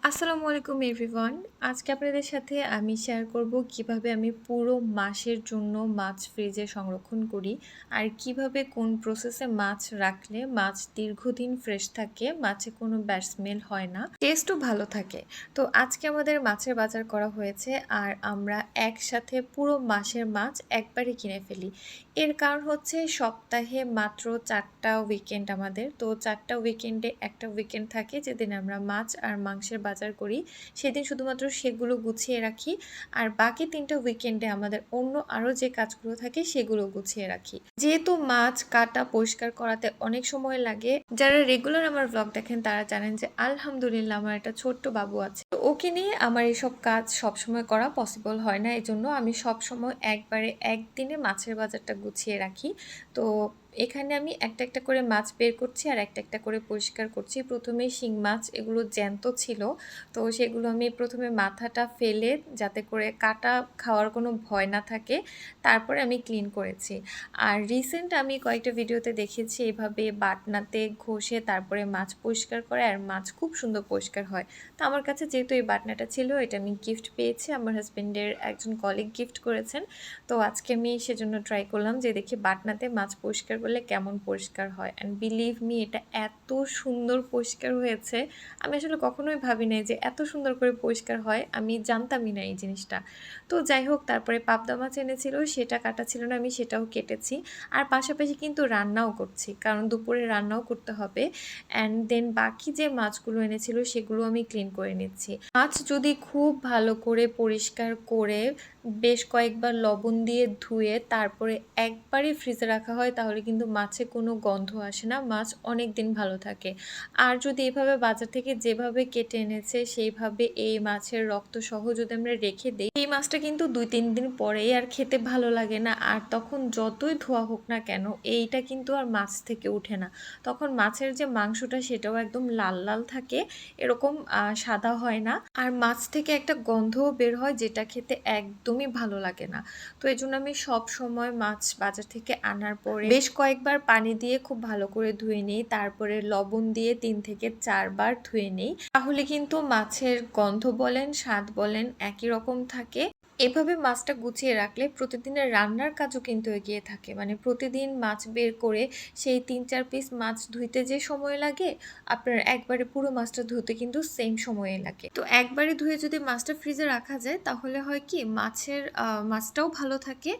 আসসালামু আলাইকুম এভরিওয়ান। আজকে আপনাদের সাথে আমি শেয়ার করব কিভাবে আমি পুরো মাসের জন্য মাছ ফ্রিজে সংরক্ষণ করি। আর কিভাবে কোন প্রসেসে মাছ রাখলে মাছ দীর্ঘদিন ফ্রেশ থাকে, মাছে কোনো ব্যাড স্মেল হয় না, টেস্টও ভালো থাকে। তো আজকে আমাদের মাছের বাজার করা হয়েছে আর আমরা একসাথে পুরো মাসের মাছ একবারে কিনে ফেলি। এর কারণ হচ্ছে সপ্তাহে মাত্র ৪ টা উইকেন্ড আমাদের। তো ৪ টা উইকেন্ডে একটা উইকেন্ড থাকে যেদিন আমরা মাছ আর মাংসের বাজার করি। সেদিন শুধুমাত্র সেগুলো গুছিয়ে রাখি। আর বাকি ৩ টা উইকেন্ডে আমাদের অন্য আরও যে কাজগুলো থাকে সেগুলো গুছিয়ে রাখি। যেহেতু মাছ কাটা পরিষ্কার করাতে অনেক সময় লাগে, যারা রেগুলার আমার ব্লগ দেখেন তারা জানেন যে আলহামদুলিল্লাহ আমার একটা ছোট্ট বাবু আছে। তো ওকে নিয়ে আমার এসব কাজ সবসময় করা পসিবল হয় না। এজন্য আমি সবসময় একবারে একদিনে মাছের বাজারটা গুছিয়ে রাখি। তো এখানে আমি একটা একটা করে মাছ বের করছি আর একটা একটা করে পরিষ্কার করছি। প্রথমে শিং মাছ, এগুলো জ্যান্ত ছিল। তো সেগুলো আমি প্রথমে মাথাটা ফেলে যাতে করে কাটা খাওয়ার কোনো ভয় না থাকে, তারপরে আমি ক্লিন করেছি। আর রিসেন্ট আমি কয়েকটা ভিডিওতে দেখেছি এভাবে বাটনাতে ঘষে তারপরে মাছ পরিষ্কার করে, আর মাছ খুব সুন্দর পরিষ্কার হয়। তো আমার কাছে যেহেতু এই বাটনাটা ছিল, এটা আমি গিফট পেয়েছি, আমার হাজবেন্ডের একজন কলিগ গিফট করেছেন। তো আজকে আমি সেজন্য ট্রাই করলাম যে দেখি বাটনাতে মাছ পরিষ্কার করলে কেমন পরিষ্কার হয়। অ্যান্ড বিলিভ মি, এটা এত সুন্দর পরিষ্কার হয়েছে। আমি আসলে কখনোই ভাবি নাই যে এত সুন্দর করে পরিষ্কার হয়, আমি জানতামই না এই জিনিসটা। তো যাই হোক, তারপরে পাবদা মাছ এনেছিল, সেটা কাটা ছিল না, আমি সেটাও কেটেছি। আর পাশাপাশি কিন্তু রান্নাও করছি, কারণ দুপুরে রান্নাও করতে হবে। অ্যান্ড দেন বাকি যে মাছগুলো এনেছিল সেগুলো আমি ক্লিন করে নিচ্ছি। মাছ যদি খুব ভালো করে পরিষ্কার করে বেশ কয়েকবার লবণ দিয়ে ধুয়ে তারপরে একবারই ফ্রিজে রাখা হয়, তাহলে কিন্তু মাছে কোনো গন্ধ আসে না, মাছ অনেক দিন ভালো থাকে। আর যদি এভাবে বাজার থেকে যেভাবে কেটে এনেছে সেইভাবে এই মাছের রক্ত সহ যদি আমরা রেখে দিই, এই মাছটা কিন্তু ২-৩ দিন পরেই আর খেতে ভালো লাগে না। আর তখন যতই ধোয়া হোক না কেন, এইটা কিন্তু আর মাছ থেকে উঠে না। তখন মাছের যে মাংসটা সেটাও একদম লাল লাল থাকে, এরকম সাদা হয় না। আর মাছ থেকে একটা গন্ধও বের হয়, যেটা খেতে একদমই ভালো লাগে না। তো এই জন্য আমি সব সময় মাছ বাজার থেকে আনার পরে বেশ কয়েকবার পানি দিয়ে খুব ভালো করে ধুয়ে নিই, তারপরে লবণ দিয়ে ৩ থেকে ৪ বার ধুয়ে নিই। তাহলে কিন্তু মাছের গন্ধ বলেন, স্বাদ বলেন একই রকম থাকে। এভাবে মাছটা গুছিয়ে রাখলে প্রতিদিনের রান্নার কাজও কিন্তু এগিয়ে থাকে। মানে প্রতিদিন মাছ বের করে সেই ৩-৪ পিস মাছ ধুইতে যে সময় লাগে, আপনার একবারে পুরো মাছটা ধুতে কিন্তু সেম সময়ে লাগে। তো একবারে ধুয়ে যদি মাছটা ফ্রিজে রাখা যায়, তাহলে হয় কি মাছটাও ভালো থাকে।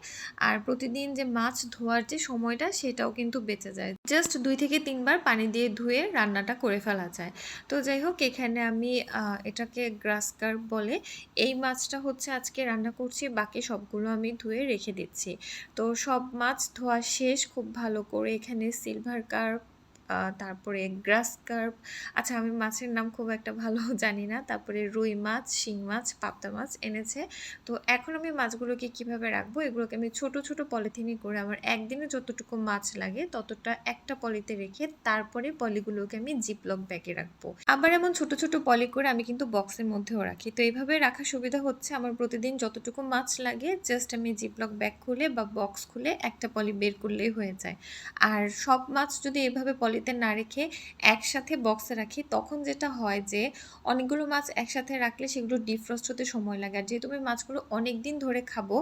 আর প্রতিদিন যে মাছ ধোয়ার যে সময়টা সেটাও কিন্তু বেঁচে যায়। জাস্ট ২ থেকে ৩ বার পানি দিয়ে ধুয়ে রান্নাটা করে ফেলা যায়। তো যাই হোক, এখানে আমি এটাকে গ্রাস কার্প বলে, এই মাছটা হচ্ছে আজকে রান্না করছি, বাকি সবগুলো আমি ধুয়ে রেখে দিচ্ছি। তো সব মাছ ধোয়া শেষ খুব ভালো করে। এখানে সিলভার কার্প, তারপরে গ্রাস কার্প, আচ্ছা আমি মাছের নাম খুব একটা ভালো জানি না, তারপরে রুই মাছ, শিং মাছ, পাবদা মাছ এনেছে। তো এখন আমি মাছগুলোকে কিভাবে রাখবো, এগুলোকে আমি ছোট ছোট পলিথিনে করে আমার একদিনে যতটুকু মাছ লাগে ততটা একটা পলিতে রেখে তারপরে পলিগুলোকে আমি জিপলক ব্যাগে রাখবো। আবার এমন ছোট ছোট পলি করে আমি কিন্তু বক্সের মধ্যেও রাখি। তো এইভাবে রাখার সুবিধা হচ্ছে, আমার প্রতিদিন যতটুকু মাছ লাগে জাস্ট আমি জিপলক ব্যাগ খুলে বা বক্স খুলে একটা পলি বের করলেই হয়ে যায়। আর সব মাছ যদি এভাবে পলিতে না রেখে একসাথে বক্সে রাখি, তখন যেটা হয় যে অনেকগুলো মাছ একসাথে রাখলে সেগুলো ডিফ্রস্ট হতে সময় লাগে। আর যেহেতু আমি মাছগুলো অনেক দিন ধরে খাবো,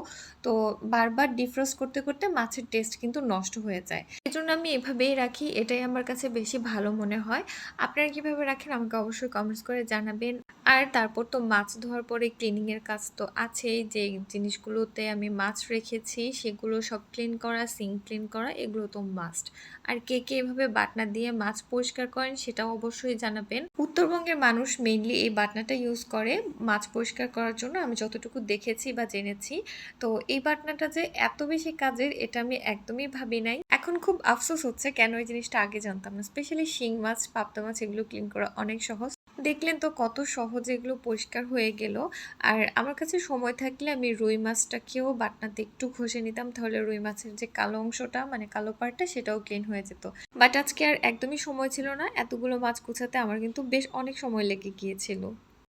তো বারবার ডিফ্রস্ট করতে করতে মাছের টেস্ট কিন্তু নষ্ট হয়ে যায়। এই জন্য আমি এভাবেই রাখি, এটাই আমার কাছে বেশি ভালো মনে হয়। আপনারা কিভাবে রাখেন আমাকে অবশ্যই কমেন্টস করে জানাবেন। আর তারপর তো মাছ ধোয়ার পরে ক্লিনিংয়ের কাজ তো আছেই। যে জিনিসগুলোতে আমি মাছ রেখেছি সেগুলো সব ক্লিন করা, সিঙ্ক ক্লিন করা, এগুলো তো মাস্ট। আর কে কে এভাবে বাটনা দিয়ে মাছ পরিষ্কার করেন সেটাও অবশ্যই জানাবেন। উত্তরবঙ্গের মানুষ মেইনলি এই বাটনাটা ইউজ করে মাছ পরিষ্কার করার জন্য, আমি যতটুকু দেখেছি বা জেনেছি। তো এই বাটনাটা যে এত বেশি কাজের, এটা আমি একদমই ভাবি নাই। এখন খুব আফসোস হচ্ছে কেন এই জিনিসটা আগে জানতাম না। স্পেশালি শিং মাছ, পাবদা মাছ এগুলো ক্লিন করা অনেক সহজ। দেখলেন তো কত সহজে এগুলো পরিষ্কার হয়ে গেল। আর আমার কাছে সময় থাকলে আমি রুই মাছটাকেও বাটনাতে একটু ঘষে নিতাম, তাহলে রুই মাছের যে কালো অংশটা মানে কালো পার্টটা সেটাও ক্লিন হয়ে যেত। বাট আজকে আর একদমই সময় ছিল না, এতগুলো মাছ গুছাতে আমার কিন্তু বেশ অনেক সময় লেগে গিয়েছিল।